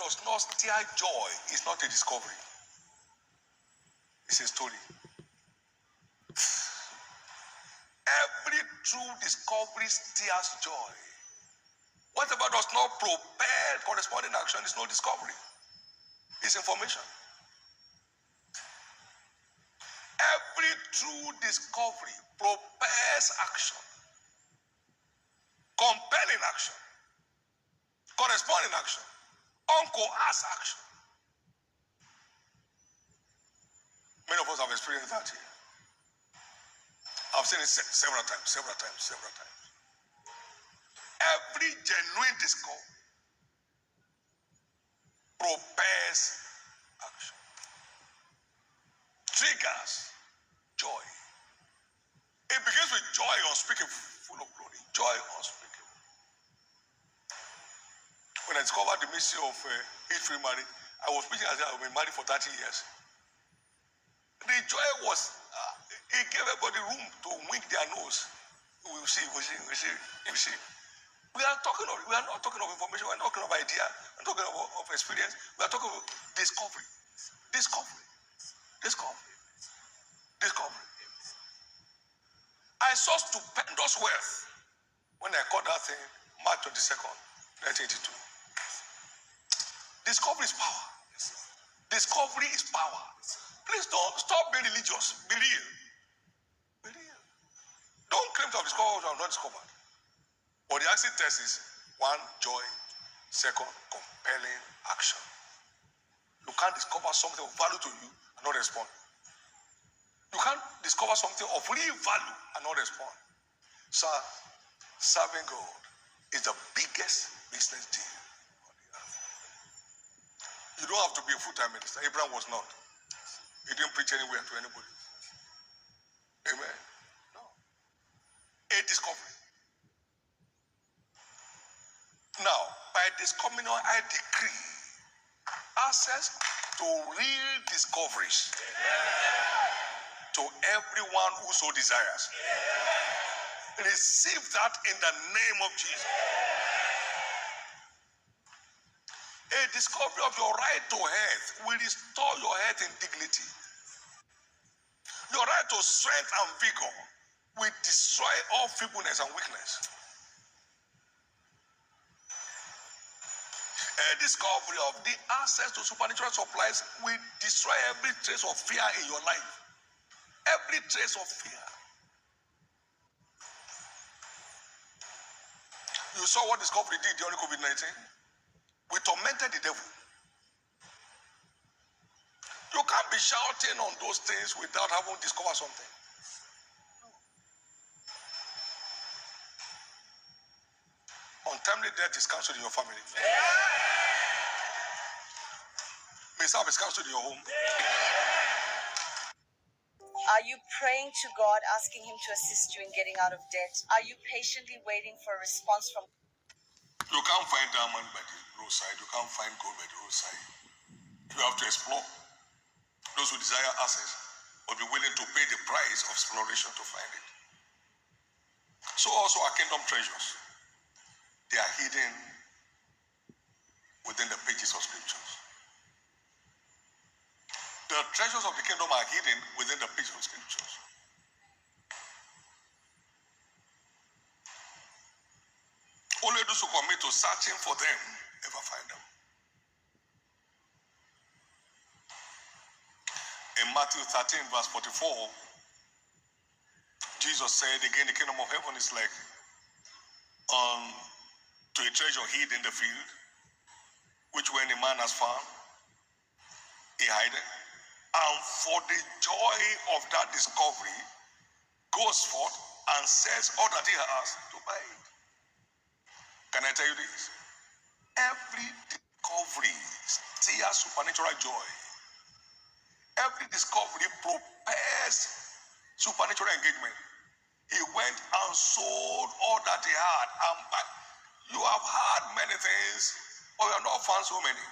does not stir joy is not a discovery. It's a story. Every true discovery stirs joy. Whatever does not propel corresponding action is no discovery. It's information. Every true discovery propels action, compelling action, corresponding action, uncoerced action. Many of us have experienced that here. I've seen it several times. Every genuine discovery propels action, triggers joy. It begins with joy unspeakable, full of glory. Joy unspeakable. When I discovered the mystery of age-free marriage, I was preaching as I've been married for 30 years. The joy was, it gave everybody room to wink their nose. We see. We are not talking of information, we are not talking of idea, we are talking of experience, we are talking of discovery. I saw stupendous wealth when I caught that thing March 22nd, 1982. Discovery is power. Discovery is power. Please don't stop being religious. Be real. Don't claim to have discovered what you have not discovered. But the acid test is 1, joy, 2, compelling action. You can't discover something of value to you and not respond. You can't discover something of real value and not respond. Sir, serving God is the biggest business deal on the earth. You don't have to be a full-time minister. Abraham was not. He didn't preach anywhere to anybody. Amen. No. A discovery. Now, by this communion, I decree access to real discoveries to everyone who so desires. Receive that in the name of Jesus. A discovery of your right to health will restore your health in dignity. Your right to strength and vigor will destroy all feebleness and weakness. A discovery of the access to supernatural supplies will destroy every trace of fear in your life. Every trace of fear. You saw what discovery did during COVID-19? We tormented the devil. You can't be shouting on those things without having discovered something. Untimely death is cancelled in your family. Mishap is cancelled in your home. Are you praying to God, asking Him to assist you in getting out of debt? Are you patiently waiting for a response from? You can't find diamond by the roadside. You can't find gold by the roadside. You have to explore. Those who desire access will be willing to pay the price of exploration to find it. So also our kingdom treasures. They are hidden within the pages of scriptures. The treasures of the kingdom are hidden within the pages of scriptures. Only those who commit to searching for them ever find them. In Matthew 13, verse 44, Jesus said again, the kingdom of heaven is like to a treasure hid in the field, which when a man has found, he hide it. And for the joy of that discovery, goes forth and sells all that he has to buy it. Can I tell you this? Every discovery steers supernatural joy. Every discovery propels supernatural engagement. He went and sold all that he had. And you have had many things, but you have not found so many.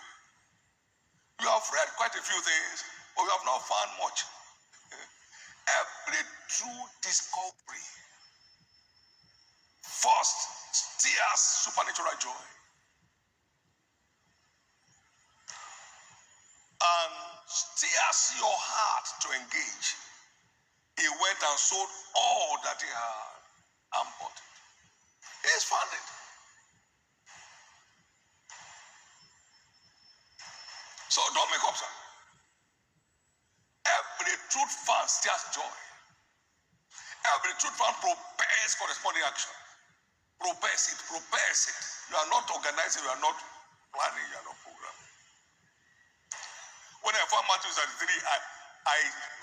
You have read quite a few things, but you have not found much. Every true discovery first steers supernatural joy. tears your heart to engage, he went and sold all that he had and bought it. He's found it. So don't make up, sir. Every truth fan stirs joy. Every truth fan prepares corresponding action. Prepares it, prepares it. You are not organizing, you are not planning, you are not programming. When I found Matthew 33, I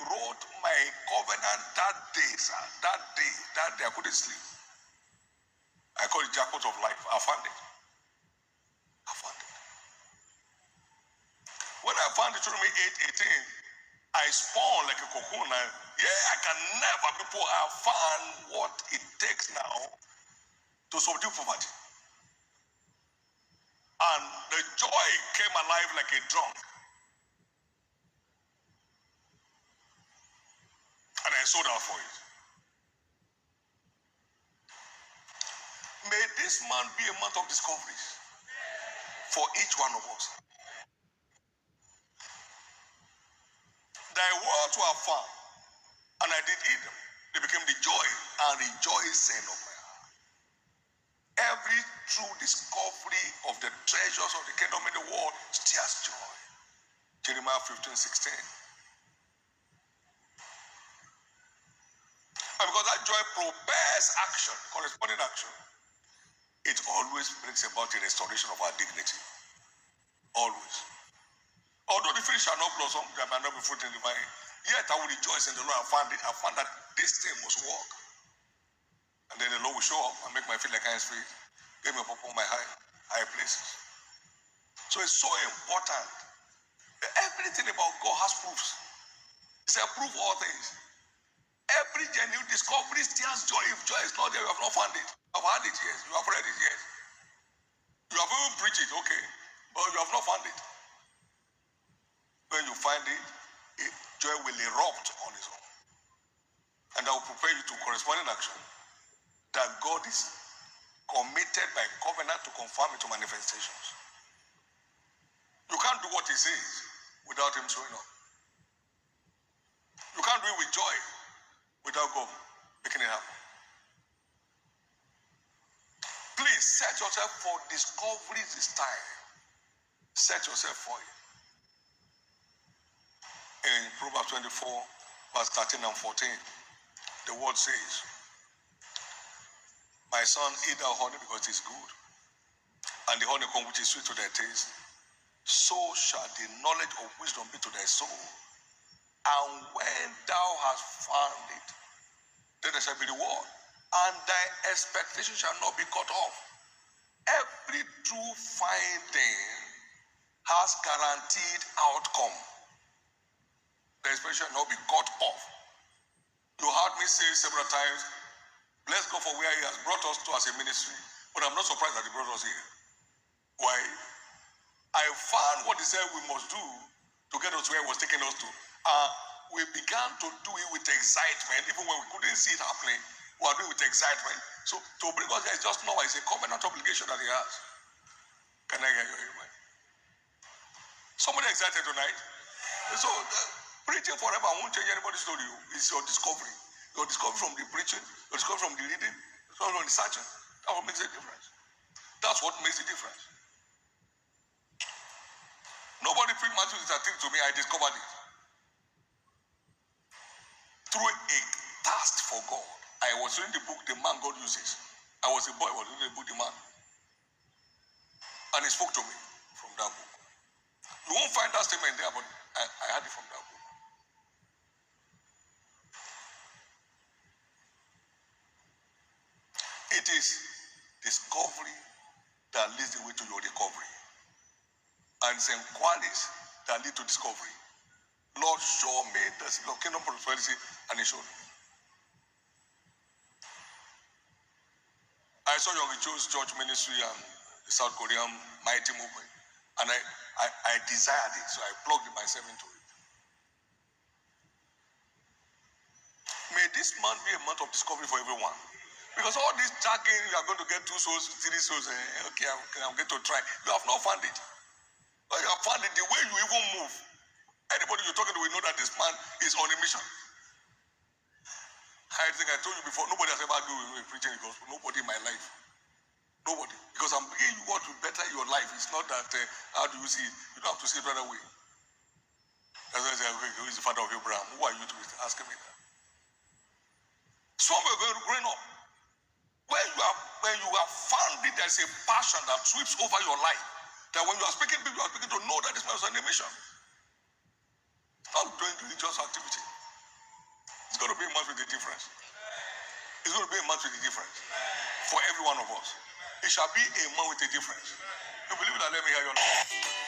wrote my covenant that day, sir. That day I couldn't sleep. I call it jackpot of life. I found it. I found it. When I found Deuteronomy 8:18, I spun like a cocoon. I can never before have found what it takes now to subdue poverty. And the joy came alive like a drum. And I sold out for it. May this month be a month of discoveries for each one of us. Thy words were found, and I did eat them. They became the joy and rejoicing of my heart. Every true discovery of the treasures of the kingdom in the world stirs joy. Jeremiah 15:16. And because that joy prepares action, corresponding action, it always brings about a restoration of our dignity. Always. Although the field shall not blossom, there might not be fruit in the vine, yet I will rejoice in the Lord. I found that this thing must work. And then the Lord will show up and make my feet like iron's feet, give me up on my high places. So it's so important. Everything about God has proofs. He said, prove all things. Every genuine discovery stirs joy. If joy is not there, you have not found it. You have had it, yes. You have read it, yes. You have even preached it, okay. But you have not found it. When you find it, joy will erupt on its own. And that will prepare you to corresponding action. That God is committed by covenant to confirm it to manifestations. You can't do what he says without him showing up. You can't do it with joy without God making it happen. Please set yourself for discoveries this time. Set yourself for it. In Proverbs 24, verse 13 and 14, the word says, my son, eat thou honey because it is good, and the honeycomb which is sweet to thy taste, so shall the knowledge of wisdom be to thy soul. And when thou hast found it, then there shall be reward, and thy expectation shall not be cut off. Every true finding has guaranteed outcome. The expectation shall not be cut off. You heard me say several times, bless God for where he has brought us to as a ministry, but I'm not surprised that he brought us here. Why? I found what he said we must do to get us where he was taking us to. We began to do it with excitement, even when we couldn't see it happening. We are doing it with excitement. So to bring us there is just now, it's a covenant obligation that he has. Can I hear you? Amen? Somebody excited tonight? So preaching forever won't change anybody's story. It's your discovery. Your discovery from the preaching, your discovery from the reading, from the searching. That's what makes a difference. That's what makes a difference. Nobody preached Matthew 13 to me. I discovered it. Through a thirst for God. I was reading the book, The Man God Uses. I was a boy, I was reading the book, The Man. And he spoke to me from that book. You won't find that statement there, but I had it from that book. It is discovery that leads the way to your recovery. And it's inquiries that lead to discovery. Lord, show me the kingdom prosperity, and he showed me. I saw Young Joe's church ministry and the South Korean mighty movement, and I desired it, so I plugged myself into it. May this month be a month of discovery for everyone. Because all this jargon, you are going to get 2 souls, 3 souls, I'm going to try. You have not found it. But you have found it the way you even move. Anybody you're talking to will know that this man is on a mission. I think I told you before, nobody has ever argued with me preaching the gospel. Nobody in my life. Nobody. Because I'm bringing you what will better your life. It's not that, how do you see it? You don't have to see it right away. That's why I say, okay, who is the father of Abraham? Who are you to be asking me that? Some are growing up. When you have found it, there's a passion that sweeps over your life. That when you are speaking, people are speaking to know that this man is on a mission. It's not doing religious activity. It's going to be a month with a difference. It's going to be a month with a difference. For every one of us. It shall be a month with a difference. You believe that? Let me hear your life.